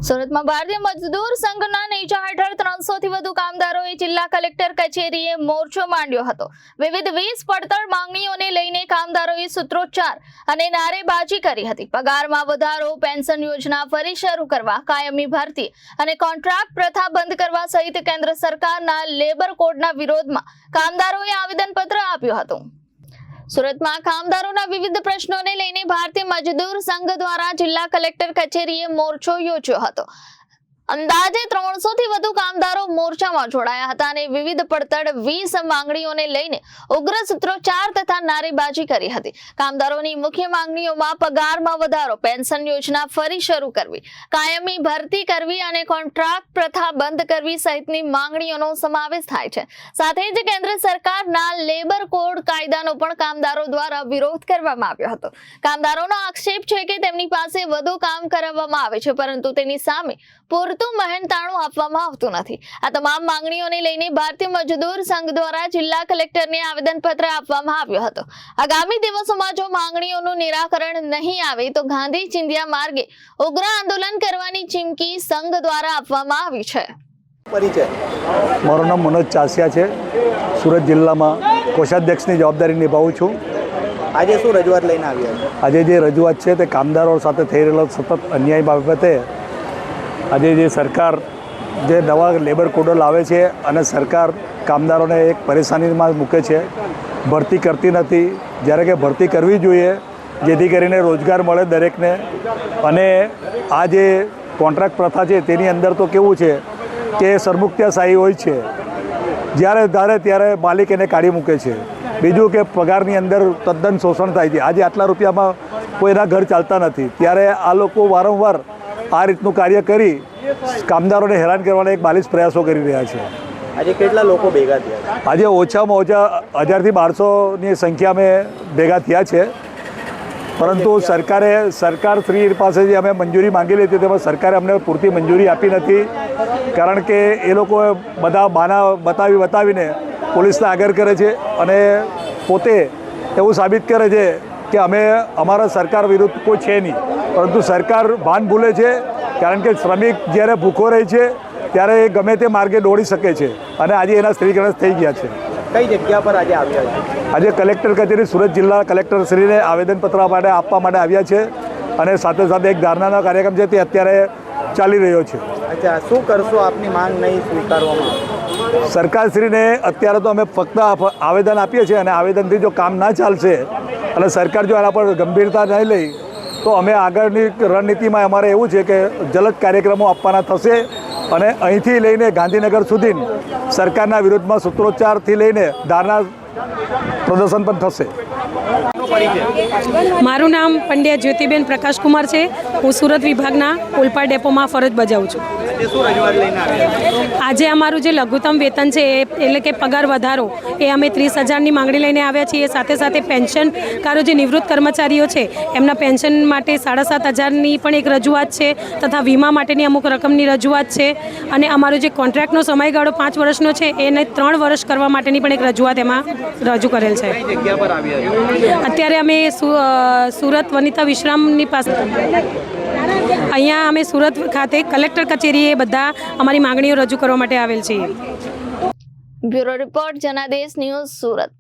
સુરતમાં ભારતીય મજદૂર સંઘના નેજા હેઠળ 300 થી વધુ કામદારોએ જિલ્લા કલેક્ટર કચેરીએ મોરચો માંડ્યો હતો। વિવિધ 20 પડતર માંગણીઓને લઈને કામદારોએ સૂત્રોચ્ચાર અને નારેબાજી કરી હતી। પગારમાં વધારો, પેન્શન યોજના ફરી શરૂ કરવા, કાયમી ભરતી અને કોન્ટ્રાક્ટ પ્રથા બંધ કરવા સહિત કેન્દ્ર સરકારના લેબર કોડના વિરોધમાં કામદારોએ આવેદનપત્ર આપ્યું હતું। સુરતમાં કામદારોના વિવિધ પ્રશ્નોને લઈને ભારતીય મજદૂર સંઘ દ્વારા જિલ્લા કલેક્ટર કચેરીએ મોરચો યોજ્યો હતો। અંદાજે 300 થી વધુ કામદારો મોરચામાં જોડાયા હતા અને વિવિધ પડતર 20 માંગણીઓને લઈને ઉગ્ર સૂત્રોચ્ચાર તથા નારેબાજી કરી હતી। કામદારોની મુખ્ય માંગણીઓમાં પગારમાં વધારો, પેન્શન યોજના ફરી શરૂ કરવી, કાયમી ભરતી કરવી અને કોન્ટ્રાક્ટ પ્રથા બંધ કરવી સહિતની માંગણીઓનો સમાવેશ થાય છે। સાથે જ કેન્દ્ર સરકારના લેબર કોડ કાયદાનો પણ કામદારો દ્વારા વિરોધ કરવામાં આવ્યો હતો। કામદારોનો આક્ષેપ છે કે તેમની પાસે વધુ કામ કરાવવામાં આવે છે, પરંતુ તેની સામે પૂરતું મહેનતાણું આપવામાં આવતું નથી। આ તમામ માંગણીઓને લઈને ભારતીય મજદૂર સંઘ દ્વારા જિલ્લા કલેક્ટરને આવેદનપત્ર આપવામાં આવ્યો હતો। આગામી દિવસોમાં જો માંગણીઓનું નિરાકરણ નહીં આવે તો ગાંધી ચિંધ્યા માર્ગે ઉગ્ર આંદોલન કરવાની ચીમકી સંઘ દ્વારા આપવામાં આવી છે। પરિચય મારું નામ મનોજ ચાસિયા છે। સુરત જિલ્લામાં કોષાધ્યક્ષની જવાબદારી નિભાવું છું। આજે શું રજૂઆત લઈને આવ્યા છો? આજે જે રજૂઆત છે તે કામદારો સાથે થઈ રહેલો સતત અન્યાય બાબતે આજે જે સરકાર જે નવા લેબર કોડો લાવે છે અને સરકાર કામદારોને એક પરેશાનીમાં મૂકે છે। ભરતી કરતી નથી, જ્યારે કે ભરતી કરવી જોઈએ જેથી કરીને રોજગાર મળે દરેકને। અને આ જે કોન્ટ્રાક્ટ પ્રથા છે તેની અંદર તો કેવું છે કે સરમુખત્યારશાહી હોય છે, જ્યારે ધારે ત્યારે માલિક એને કાઢી મૂકે છે। બીજું કે પગારની અંદર તદ્દન શોષણ થાય છે। આજે આટલા રૂપિયામાં કોઈના ઘર ચાલતા નથી, ત્યારે આ લોકો વારંવાર આ રીતનું કાર્ય કરી કામદારોને હેરાન કરવાના એક બાલિશ પ્રયાસો કરી રહ્યા છે। આજે કેટલા લોકો ભેગા થયા? આજે ઓછામાં ઓછા 1000 થી 1200ની સંખ્યા અમે ભેગા થયા છે, પરંતુ સરકારશ્રી પાસે જે અમે મંજૂરી માંગેલી હતી તેમાં સરકારે અમને પૂરતી મંજૂરી આપી નથી। કારણ કે એ લોકો બધા બહાના બતાવીને પોલીસને આગળ કરે છે અને પોતે એવું સાબિત કરે છે કે અમે અમારા સરકાર વિરુદ્ધ કોઈ છે નહીં, પરંતુ સરકાર ભાન ભૂલે છે। કારણ કે શ્રમિક જ્યારે ભૂખો રહે છે ત્યારે એ ગમે તે માર્ગે દોડી શકે છે અને આજે એના સ્ત્રીગણેશ થઈ ગયા છે। કઈ જગ્યા પર આજે આવ્યા છે? આજે કલેક્ટર કચેરી સુરત જિલ્લા કલેક્ટરશ્રીને આવેદનપત્ર આપવા માટે આવ્યા છે અને સાથે સાથે એક ધારણાનો કાર્યક્રમ છે તે અત્યારે ચાલી રહ્યો છે। અચ્છા, શું કરશો? આપની માંગ નહીં સ્વીકારવામાં આવે? સરકારશ્રીને અત્યારે તો અમે ફક્ત આવેદન આપીએ છીએ અને આવેદનથી જો કામ ના ચાલશે અને સરકાર જો આના પર ગંભીરતા નહીં લઈ તો અમે આગળની રણનીતિમાં અમારે એવું છે કે જલદ કાર્યક્રમો આપવાના થશે અને અહીંથી લઈને ગાંધીનગર સુધી સરકારના વિરુદ્ધમાં સૂત્રોચ્ચારથી લઈને ધારણા પ્રદર્શન પણ થશે। મારું નામ પંડ્યા જ્યોતિબેન પ્રકાશકુમાર છે। હું સુરત વિભાગના ઓલપાડ ડેપોમાં ફરજ બજાવું છું। આજે શું રજૂઆત લઈને આવ્યા? આજે અમારું જે લઘુત્તમ વેતન છે એટલે કે પગાર વધારો એ અમે 30,000ની માંગણી લઈને આવ્યા છીએ। સાથે સાથે પેન્શનકારો જે નિવૃત્ત કર્મચારીઓ છે એમના પેન્શન માટે 7,500ની પણ એક રજૂઆત છે તથા વીમા માટેની અમુક રકમની રજૂઆત છે અને અમારો જે કોન્ટ્રાક્ટનો સમયગાળો 5 વર્ષનો છે એને 3 વર્ષ કરવા માટેની પણ એક રજૂઆત એમાં રજૂ કરેલ છે। કઈ જગ્યા પર આવ્યા છો? અત્યારે અમે સુરત વનિતા વિશ્રામની પાસે અહીંયા અમે સુરત ખાતે કલેક્ટર કચેરીએ બધા અમારી માંગણીઓ રજૂ કરવા માટે આવેલ છીએ। Bureau report Janadesh news Surat.